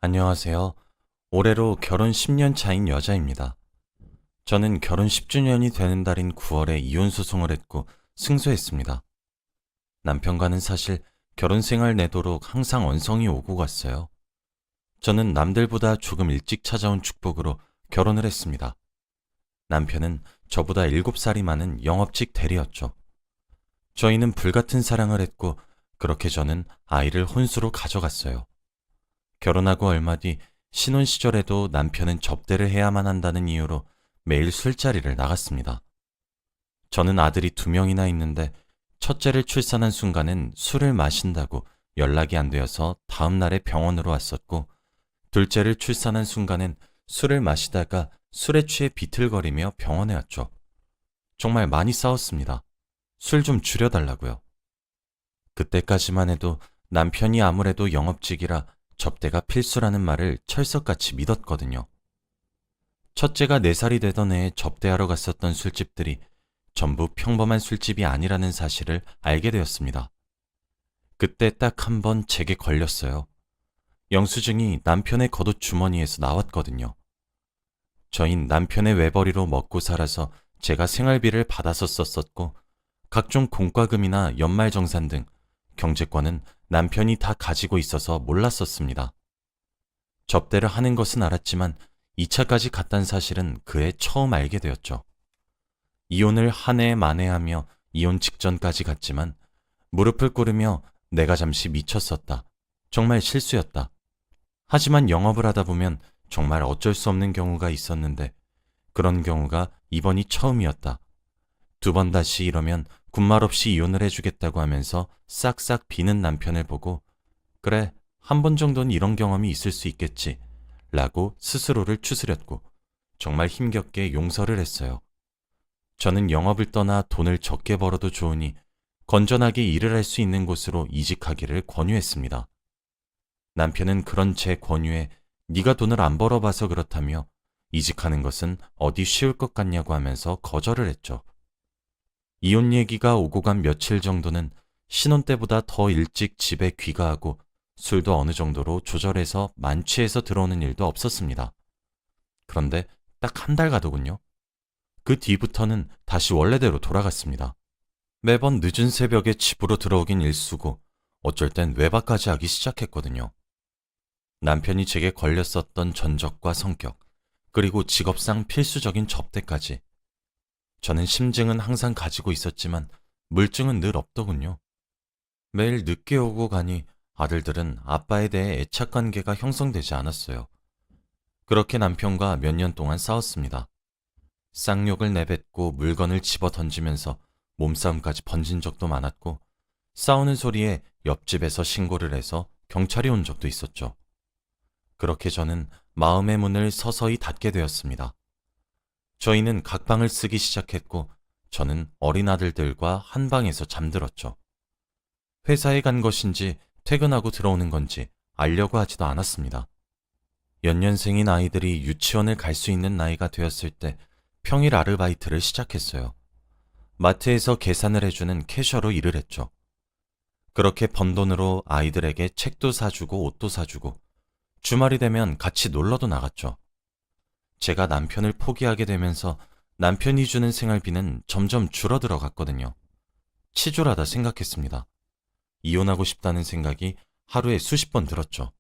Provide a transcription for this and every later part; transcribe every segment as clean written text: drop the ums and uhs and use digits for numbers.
안녕하세요. 올해로 결혼 10년 차인 여자입니다. 저는 결혼 10주년이 되는 달인 9월에 이혼 소송을 했고 승소했습니다. 남편과는 사실 결혼 생활 내도록 항상 언성이 오고 갔어요. 저는 남들보다 조금 일찍 찾아온 축복으로 결혼을 했습니다. 남편은 저보다 7살이 많은 영업직 대리였죠. 저희는 불같은 사랑을 했고 그렇게 저는 아이를 혼수로 가져갔어요. 결혼하고 얼마 뒤 신혼 시절에도 남편은 접대를 해야만 한다는 이유로 매일 술자리를 나갔습니다. 저는 아들이 2명이나 있는데 첫째를 출산한 순간은 술을 마신다고 연락이 안 되어서 다음 날에 병원으로 왔었고, 둘째를 출산한 순간은 술을 마시다가 술에 취해 비틀거리며 병원에 왔죠. 정말 많이 싸웠습니다. 술 좀 줄여달라고요. 그때까지만 해도 남편이 아무래도 영업직이라 접대가 필수라는 말을 철석같이 믿었거든요. 첫째가 4살이 되던 해에 접대하러 갔었던 술집들이 전부 평범한 술집이 아니라는 사실을 알게 되었습니다. 그때 딱 한 번 제게 걸렸어요. 영수증이 남편의 겉옷 주머니에서 나왔거든요. 저흰 남편의 외벌이로 먹고 살아서 제가 생활비를 받아서 썼었고, 각종 공과금이나 연말정산 등 경제권은 남편이 다 가지고 있어서 몰랐었습니다. 접대를 하는 것은 알았지만 2차까지 갔단 사실은 그해 처음 알게 되었죠. 이혼을 한 해 만회하며 이혼 직전까지 갔지만 무릎을 꿇으며 내가 잠시 미쳤었다. 정말 실수였다. 하지만 영업을 하다 보면 정말 어쩔 수 없는 경우가 있었는데 그런 경우가 이번이 처음이었다. 2번 다시 이러면 군말 없이 이혼을 해주겠다고 하면서 싹싹 비는 남편을 보고 그래, 한 번 정도는 이런 경험이 있을 수 있겠지 라고 스스로를 추스렸고 정말 힘겹게 용서를 했어요. 저는 영업을 떠나 돈을 적게 벌어도 좋으니 건전하게 일을 할 수 있는 곳으로 이직하기를 권유했습니다. 남편은 그런 제 권유에 네가 돈을 안 벌어봐서 그렇다며 이직하는 것은 어디 쉬울 것 같냐고 하면서 거절을 했죠. 이혼 얘기가 오고 간 며칠 정도는 신혼 때보다 더 일찍 집에 귀가하고 술도 어느 정도로 조절해서 만취해서 들어오는 일도 없었습니다. 그런데 딱 한 달 가더군요. 그 뒤부터는 다시 원래대로 돌아갔습니다. 매번 늦은 새벽에 집으로 들어오긴 일쑤고 어쩔 땐 외박까지 하기 시작했거든요. 남편이 제게 걸렸었던 전적과 성격, 그리고 직업상 필수적인 접대까지. 저는 심증은 항상 가지고 있었지만 물증은 늘 없더군요. 매일 늦게 오고 가니 아들들은 아빠에 대해 애착관계가 형성되지 않았어요. 그렇게 남편과 몇 년 동안 싸웠습니다. 쌍욕을 내뱉고 물건을 집어 던지면서 몸싸움까지 번진 적도 많았고, 싸우는 소리에 옆집에서 신고를 해서 경찰이 온 적도 있었죠. 그렇게 저는 마음의 문을 서서히 닫게 되었습니다. 저희는 각 방을 쓰기 시작했고 저는 어린 아들들과 한 방에서 잠들었죠. 회사에 간 것인지 퇴근하고 들어오는 건지 알려고 하지도 않았습니다. 연년생인 아이들이 유치원을 갈 수 있는 나이가 되었을 때 평일 아르바이트를 시작했어요. 마트에서 계산을 해주는 캐셔로 일을 했죠. 그렇게 번 돈으로 아이들에게 책도 사주고 옷도 사주고 주말이 되면 같이 놀러도 나갔죠. 제가 남편을 포기하게 되면서 남편이 주는 생활비는 점점 줄어들어 갔거든요. 치졸하다 생각했습니다. 이혼하고 싶다는 생각이 하루에 수십 번 들었죠.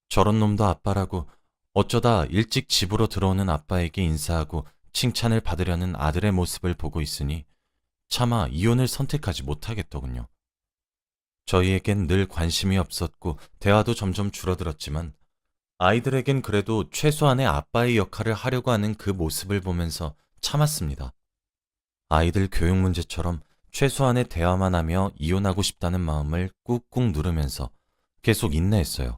저런 놈도 아빠라고 어쩌다 일찍 집으로 들어오는 아빠에게 인사하고 칭찬을 받으려는 아들의 모습을 보고 있으니 차마 이혼을 선택하지 못하겠더군요. 저희에겐 늘 관심이 없었고 대화도 점점 줄어들었지만 아이들에겐 그래도 최소한의 아빠의 역할을 하려고 하는 그 모습을 보면서 참았습니다. 아이들 교육 문제처럼 최소한의 대화만 하며 이혼하고 싶다는 마음을 꾹꾹 누르면서 계속 인내했어요.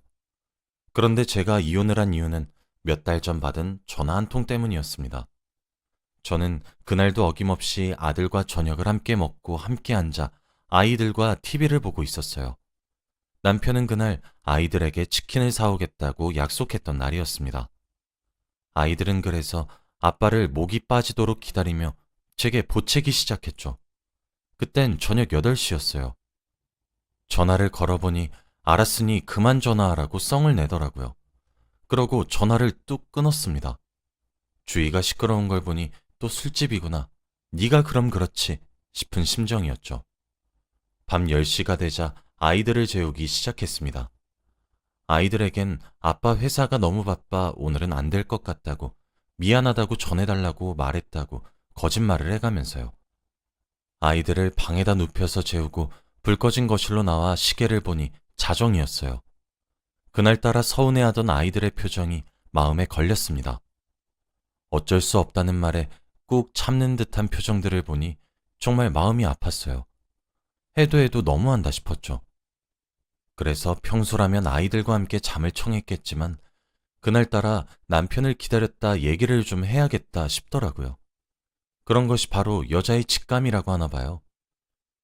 그런데 제가 이혼을 한 이유는 몇 달 전 받은 전화 한 통 때문이었습니다. 저는 그날도 어김없이 아들과 저녁을 함께 먹고 함께 앉아 아이들과 TV를 보고 있었어요. 남편은 그날 아이들에게 치킨을 사오겠다고 약속했던 날이었습니다. 아이들은 그래서 아빠를 목이 빠지도록 기다리며 제게 보채기 시작했죠. 그땐 저녁 8시였어요. 전화를 걸어보니 알았으니 그만 전화하라고 썽을 내더라고요. 그러고 전화를 뚝 끊었습니다. 주위가 시끄러운 걸 보니 또 술집이구나. 네가 그럼 그렇지 싶은 심정이었죠. 밤 10시가 되자 아이들을 재우기 시작했습니다. 아이들에겐 아빠 회사가 너무 바빠 오늘은 안 될 것 같다고 미안하다고 전해달라고 말했다고 거짓말을 해가면서요. 아이들을 방에다 눕혀서 재우고 불 꺼진 거실로 나와 시계를 보니 자정이었어요. 그날따라 서운해하던 아이들의 표정이 마음에 걸렸습니다. 어쩔 수 없다는 말에 꾹 참는 듯한 표정들을 보니 정말 마음이 아팠어요. 해도 너무한다 싶었죠. 그래서 평소라면 아이들과 함께 잠을 청했겠지만 그날따라 남편을 기다렸다 얘기를 좀 해야겠다 싶더라고요. 그런 것이 바로 여자의 직감이라고 하나 봐요.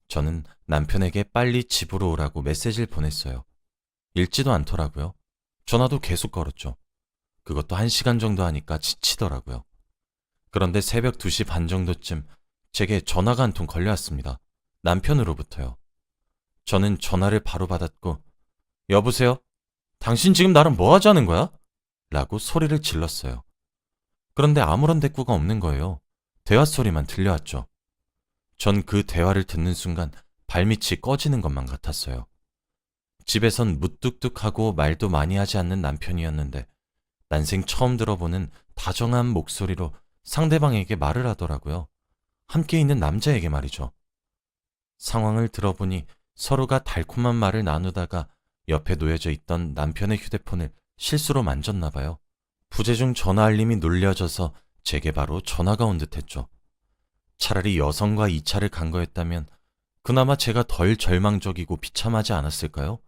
저는 남편에게 빨리 집으로 오라고 메시지를 보냈어요. 읽지도 않더라고요. 전화도 계속 걸었죠. 그것도 1시간 정도 하니까 지치더라고요. 그런데 새벽 2시 반 정도쯤 제게 전화가 한 통 걸려왔습니다. 남편으로부터요. 저는 전화를 바로 받았고 여보세요? 당신 지금 나랑 뭐 하자는 거야? 라고 소리를 질렀어요. 그런데 아무런 대꾸가 없는 거예요. 대화 소리만 들려왔죠. 전 그 대화를 듣는 순간 발밑이 꺼지는 것만 같았어요. 집에선 무뚝뚝하고 말도 많이 하지 않는 남편이었는데 난생 처음 들어보는 다정한 목소리로 상대방에게 말을 하더라고요. 함께 있는 남자에게 말이죠. 상황을 들어보니 서로가 달콤한 말을 나누다가 옆에 놓여져 있던 남편의 휴대폰을 실수로 만졌나 봐요. 부재중 전화 알림이 눌려져서 제게 바로 전화가 온 듯했죠. 차라리 여성과 2차를 간 거였다면 그나마 제가 덜 절망적이고 비참하지 않았을까요?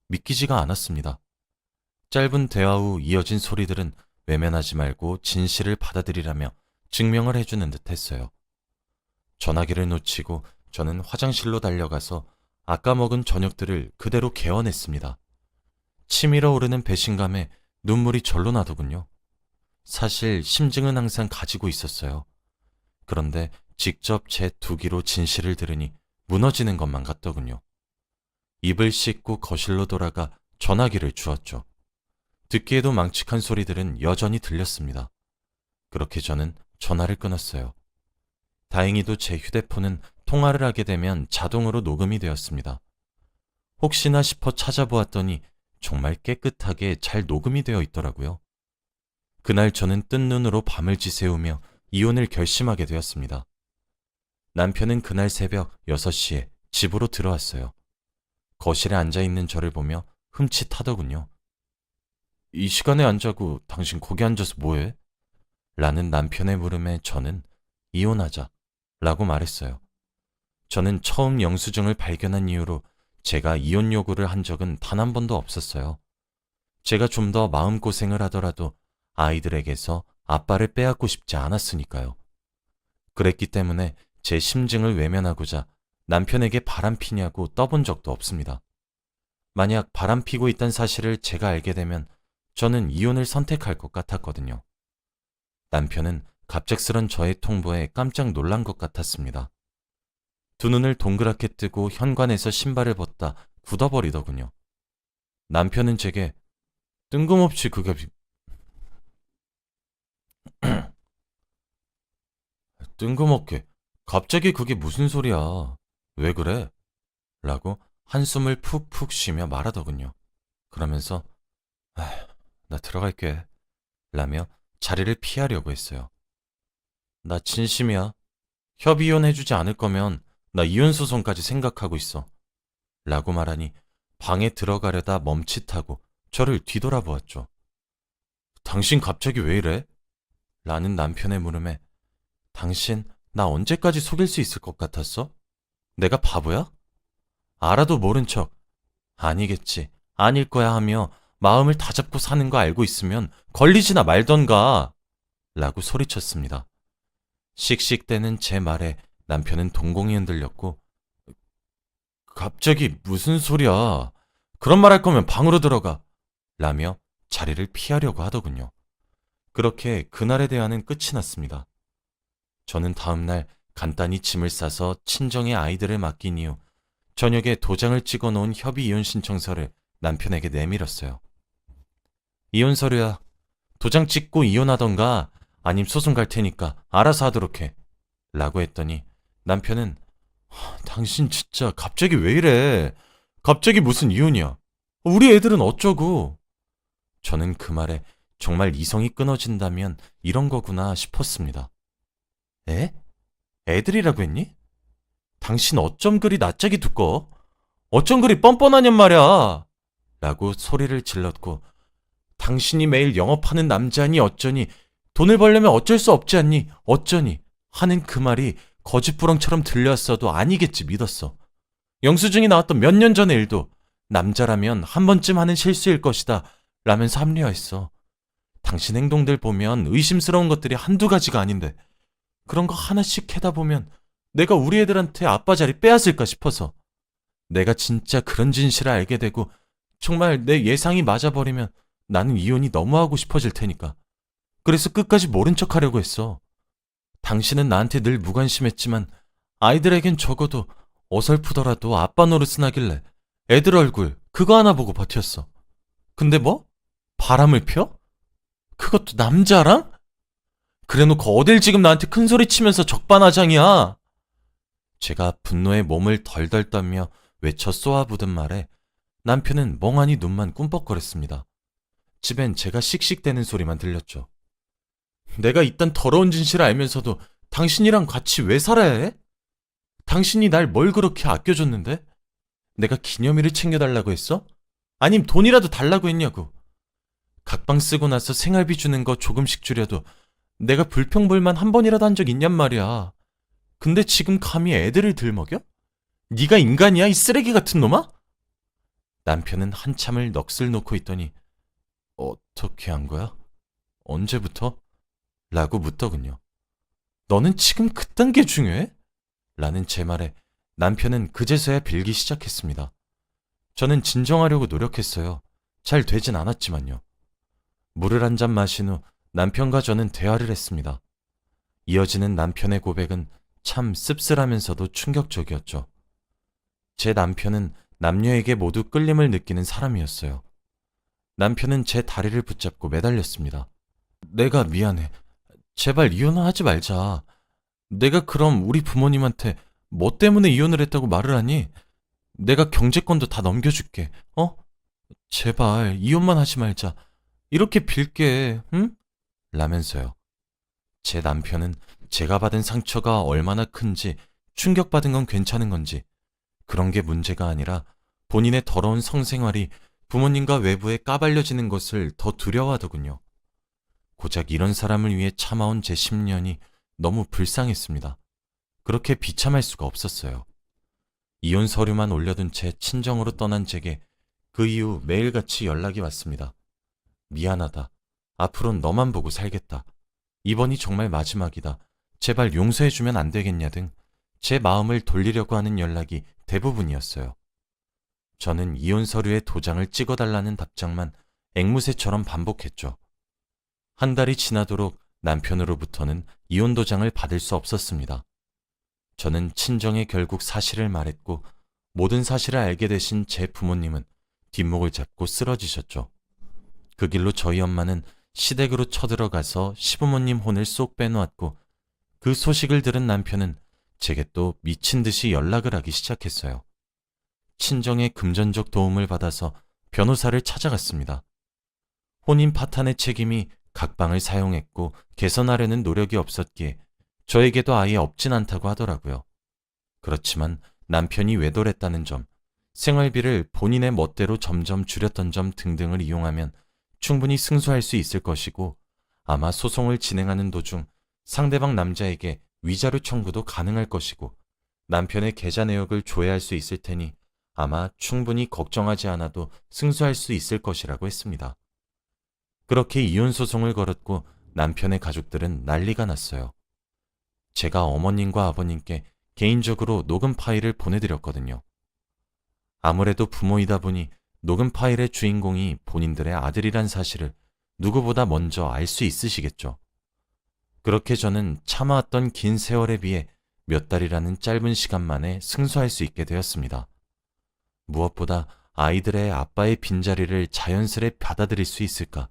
믿기지가 않았습니다. 짧은 대화 후 이어진 소리들은 외면하지 말고 진실을 받아들이라며 증명을 해주는 듯했어요. 전화기를 놓치고 저는 화장실로 달려가서 아까 먹은 저녁들을 그대로 개워냈습니다. 치밀어 오르는 배신감에 눈물이 절로 나더군요. 사실 심증은 항상 가지고 있었어요. 그런데 직접 제 두기로 진실을 들으니 무너지는 것만 같더군요. 입을 씻고 거실로 돌아가 전화기를 주었죠. 듣기에도 망측한 소리들은 여전히 들렸습니다. 그렇게 저는 전화를 끊었어요. 다행히도 제 휴대폰은 통화를 하게 되면 자동으로 녹음이 되었습니다. 혹시나 싶어 찾아보았더니 정말 깨끗하게 잘 녹음이 되어 있더라고요. 그날 저는 뜬 눈으로 밤을 지새우며 이혼을 결심하게 되었습니다. 남편은 그날 새벽 6시에 집으로 들어왔어요. 거실에 앉아있는 저를 보며 흠칫하더군요. 이 시간에 안 자고 당신 거기 앉아서 뭐해? 라는 남편의 물음에 저는 이혼하자 라고 말했어요. 저는 처음 영수증을 발견한 이후로 제가 이혼 요구를 한 적은 단 한 번도 없었어요. 제가 좀 더 마음고생을 하더라도 아이들에게서 아빠를 빼앗고 싶지 않았으니까요. 그랬기 때문에 제 심증을 외면하고자 남편에게 바람피냐고 떠본 적도 없습니다. 만약 바람피고 있다는 사실을 제가 알게 되면 저는 이혼을 선택할 것 같았거든요. 남편은 갑작스런 저의 통보에 깜짝 놀란 것 같았습니다. 두 눈을 동그랗게 뜨고 현관에서 신발을 벗다 굳어버리더군요. 남편은 제게 뜬금없이 그게 뜬금없게 갑자기 그게 무슨 소리야? 왜 그래? 라고 한숨을 푹푹 쉬며 말하더군요. 그러면서 나 들어갈게 라며 자리를 피하려고 했어요. 나 진심이야. 협의혼 해주지 않을 거면 나 이혼소송까지 생각하고 있어 라고 말하니 방에 들어가려다 멈칫하고 저를 뒤돌아보았죠. 당신 갑자기 왜 이래? 라는 남편의 물음에 당신 나 언제까지 속일 수 있을 것 같았어? 내가 바보야? 알아도 모른 척 아니겠지, 아닐 거야 하며 마음을 다잡고 사는 거 알고 있으면 걸리지나 말던가 라고 소리쳤습니다. 씩씩대는 제 말에 남편은 동공이 흔들렸고 갑자기 무슨 소리야? 그런 말 할 거면 방으로 들어가 라며 자리를 피하려고 하더군요. 그렇게 그날의 대화는 끝이 났습니다. 저는 다음날 간단히 짐을 싸서 친정의 아이들을 맡긴 이후 저녁에 도장을 찍어 놓은 협의 이혼 신청서를 남편에게 내밀었어요. 이혼 서류야. 도장 찍고 이혼하던가 아님 소송 갈 테니까 알아서 하도록 해. 라고 했더니 남편은 당신 진짜 갑자기 왜 이래? 갑자기 무슨 이혼이야? 우리 애들은 어쩌고? 저는 그 말에 정말 이성이 끊어진다면 이런 거구나 싶었습니다. 에? 애들이라고 했니? 당신 어쩜 그리 낯짝이 두꺼워? 어쩜 그리 뻔뻔하냔 말이야? 라고 소리를 질렀고 당신이 매일 영업하는 남자니 어쩌니 돈을 벌려면 어쩔 수 없지 않니 어쩌니 하는 그 말이 거짓부렁처럼 들려왔어도 아니겠지 믿었어. 영수증이 나왔던 몇 년 전의 일도 남자라면 한 번쯤 하는 실수일 것이다 라면서 합리화했어. 당신 행동들 보면 의심스러운 것들이 한두 가지가 아닌데 그런 거 하나씩 캐다 보면 내가 우리 애들한테 아빠 자리 빼앗을까 싶어서 내가 진짜 그런 진실을 알게 되고 정말 내 예상이 맞아버리면 나는 이혼이 너무 하고 싶어질 테니까. 그래서 끝까지 모른 척 하려고 했어. 당신은 나한테 늘 무관심했지만 아이들에겐 적어도 어설프더라도 아빠 노릇은 하길래 애들 얼굴 그거 하나 보고 버텼어. 근데 뭐? 바람을 펴? 그것도 남자랑? 그래놓고 어딜 지금 나한테 큰소리 치면서 적반하장이야. 제가 분노에 몸을 덜덜 떨며 외쳐 쏘아부든 말에 남편은 멍하니 눈만 꿈뻑거렸습니다. 집엔 제가 씩씩대는 소리만 들렸죠. 내가 이딴 더러운 진실을 알면서도 당신이랑 같이 왜 살아야 해? 당신이 날 뭘 그렇게 아껴줬는데? 내가 기념일을 챙겨달라고 했어? 아님 돈이라도 달라고 했냐고. 각방 쓰고 나서 생활비 주는 거 조금씩 줄여도 내가 불평불만 한 번이라도 한 적 있냔 말이야. 근데 지금 감히 애들을 들먹여? 네가 인간이야 이 쓰레기 같은 놈아? 남편은 한참을 넋을 놓고 있더니 어떻게 한 거야? 언제부터? 라고 묻더군요. 너는 지금 그딴 게 중요해? 라는 제 말에 남편은 그제서야 빌기 시작했습니다. 저는 진정하려고 노력했어요. 잘 되진 않았지만요. 물을 한 잔 마신 후 남편과 저는 대화를 했습니다. 이어지는 남편의 고백은 참 씁쓸하면서도 충격적이었죠. 제 남편은 남녀에게 모두 끌림을 느끼는 사람이었어요. 남편은 제 다리를 붙잡고 매달렸습니다. 내가 미안해. 제발 이혼을 하지 말자. 내가 그럼 우리 부모님한테 뭐 때문에 이혼을 했다고 말을 하니? 내가 경제권도 다 넘겨줄게. 제발 이혼만 하지 말자. 이렇게 빌게, 응? 라면서요. 제 남편은 제가 받은 상처가 얼마나 큰지 충격받은 건 괜찮은 건지 그런 게 문제가 아니라 본인의 더러운 성생활이 부모님과 외부에 까발려지는 것을 더 두려워하더군요. 고작 이런 사람을 위해 참아온 제 10년이 너무 불쌍했습니다. 그렇게 비참할 수가 없었어요. 이혼 서류만 올려둔 채 친정으로 떠난 제게 그 이후 매일같이 연락이 왔습니다. 미안하다. 앞으론 너만 보고 살겠다. 이번이 정말 마지막이다. 제발 용서해주면 안 되겠냐 등 제 마음을 돌리려고 하는 연락이 대부분이었어요. 저는 이혼 서류에 도장을 찍어달라는 답장만 앵무새처럼 반복했죠. 한 달이 지나도록 남편으로부터는 이혼 도장을 받을 수 없었습니다. 저는 친정에 결국 사실을 말했고 모든 사실을 알게 되신 제 부모님은 뒷목을 잡고 쓰러지셨죠. 그 길로 저희 엄마는 시댁으로 쳐들어가서 시부모님 혼을 쏙 빼놓았고 그 소식을 들은 남편은 제게 또 미친 듯이 연락을 하기 시작했어요. 친정의 금전적 도움을 받아서 변호사를 찾아갔습니다. 혼인 파탄의 책임이 각방을 사용했고 개선하려는 노력이 없었기에 저에게도 아예 없진 않다고 하더라고요. 그렇지만 남편이 외돌했다는 점, 생활비를 본인의 멋대로 점점 줄였던 점 등등을 이용하면 충분히 승소할 수 있을 것이고 아마 소송을 진행하는 도중 상대방 남자에게 위자료 청구도 가능할 것이고 남편의 계좌 내역을 조회할 수 있을 테니 아마 충분히 걱정하지 않아도 승소할 수 있을 것이라고 했습니다. 그렇게 이혼 소송을 걸었고 남편의 가족들은 난리가 났어요. 제가 어머님과 아버님께 개인적으로 녹음 파일을 보내드렸거든요. 아무래도 부모이다 보니 녹음 파일의 주인공이 본인들의 아들이란 사실을 누구보다 먼저 알 수 있으시겠죠. 그렇게 저는 참아왔던 긴 세월에 비해 몇 달이라는 짧은 시간 만에 승소할 수 있게 되었습니다. 무엇보다 아이들의 아빠의 빈자리를 자연스레 받아들일 수 있을까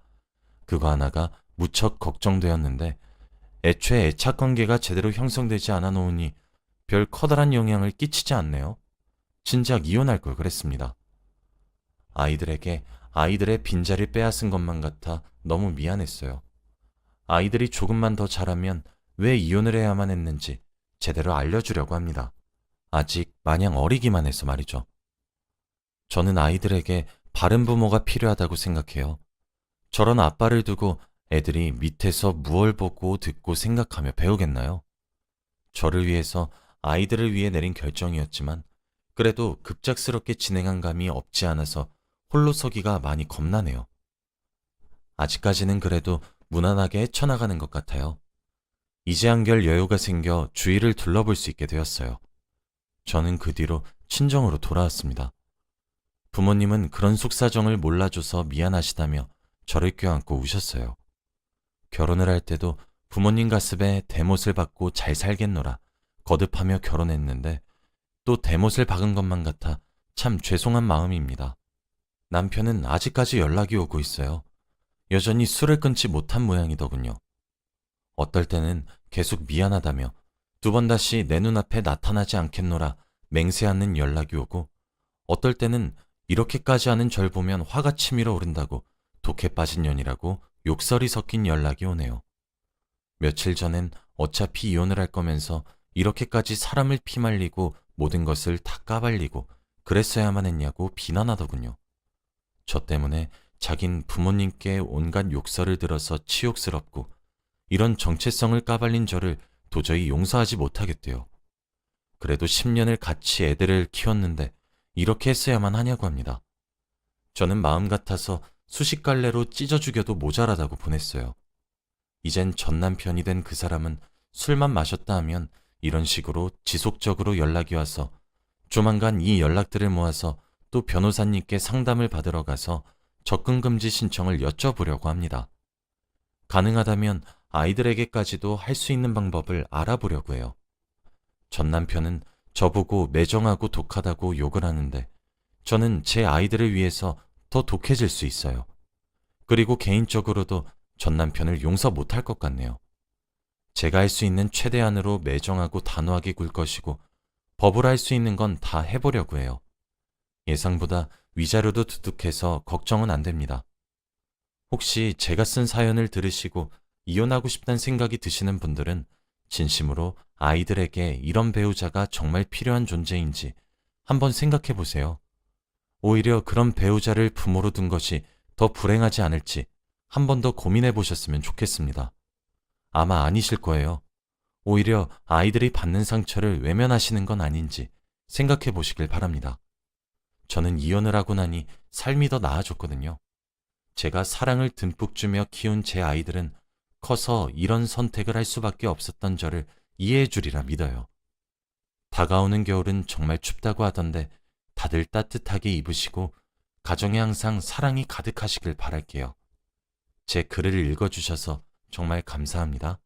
그거 하나가 무척 걱정되었는데 애초에 애착 관계가 제대로 형성되지 않아 놓으니 별 커다란 영향을 끼치지 않네요. 진작 이혼할 걸 그랬습니다. 아이들에게 아이들의 빈자리를 빼앗은 것만 같아 너무 미안했어요. 아이들이 조금만 더 자라면 왜 이혼을 해야만 했는지 제대로 알려주려고 합니다. 아직 마냥 어리기만 해서 말이죠. 저는 아이들에게 바른 부모가 필요하다고 생각해요. 저런 아빠를 두고 애들이 밑에서 무얼 보고 듣고 생각하며 배우겠나요? 저를 위해서 아이들을 위해 내린 결정이었지만 그래도 급작스럽게 진행한 감이 없지 않아서 홀로 서기가 많이 겁나네요. 아직까지는 그래도 무난하게 헤쳐나가는 것 같아요. 이제 한결 여유가 생겨 주위를 둘러볼 수 있게 되었어요. 저는 그 뒤로 친정으로 돌아왔습니다. 부모님은 그런 속사정을 몰라줘서 미안하시다며 저를 껴안고 우셨어요. 결혼을 할 때도 부모님 가슴에 대못을 받고 잘 살겠노라 거듭하며 결혼했는데 또 대못을 박은 것만 같아 참 죄송한 마음입니다. 남편은 아직까지 연락이 오고 있어요. 여전히 술을 끊지 못한 모양이더군요. 어떨 때는 계속 미안하다며 두 번 다시 내 눈앞에 나타나지 않겠노라 맹세하는 연락이 오고 어떨 때는 이렇게까지 하는 절 보면 화가 치밀어 오른다고 독해 빠진 년이라고 욕설이 섞인 연락이 오네요. 며칠 전엔 어차피 이혼을 할 거면서 이렇게까지 사람을 피말리고 모든 것을 다 까발리고 그랬어야만 했냐고 비난하더군요. 저 때문에 자긴 부모님께 온갖 욕설을 들어서 치욕스럽고 이런 정체성을 까발린 저를 도저히 용서하지 못하겠대요. 그래도 10년을 같이 애들을 키웠는데 이렇게 했어야만 하냐고 합니다. 저는 마음 같아서 수십 갈래로 찢어 죽여도 모자라다고 보냈어요. 이젠 전 남편이 된 그 사람은 술만 마셨다 하면 이런 식으로 지속적으로 연락이 와서 조만간 이 연락들을 모아서 또 변호사님께 상담을 받으러 가서 접근금지 신청을 여쭤보려고 합니다. 가능하다면 아이들에게까지도 할 수 있는 방법을 알아보려고 해요. 전 남편은 저보고 매정하고 독하다고 욕을 하는데 저는 제 아이들을 위해서 더 독해질 수 있어요. 그리고 개인적으로도 전 남편을 용서 못할 것 같네요. 제가 할 수 있는 최대한으로 매정하고 단호하게 굴 것이고 법으로 할 수 있는 건 다 해보려고 해요. 예상보다 위자료도 두둑해서 걱정은 안 됩니다. 혹시 제가 쓴 사연을 들으시고 이혼하고 싶다는 생각이 드시는 분들은 진심으로 아이들에게 이런 배우자가 정말 필요한 존재인지 한번 생각해 보세요. 오히려 그런 배우자를 부모로 둔 것이 더 불행하지 않을지 한 번 더 고민해 보셨으면 좋겠습니다. 아마 아니실 거예요. 오히려 아이들이 받는 상처를 외면하시는 건 아닌지 생각해 보시길 바랍니다. 저는 이혼을 하고 나니 삶이 더 나아졌거든요. 제가 사랑을 듬뿍 주며 키운 제 아이들은 커서 이런 선택을 할 수밖에 없었던 저를 이해해 주리라 믿어요. 다가오는 겨울은 정말 춥다고 하던데 다들 따뜻하게 입으시고 가정에 항상 사랑이 가득하시길 바랄게요. 제 글을 읽어주셔서 정말 감사합니다.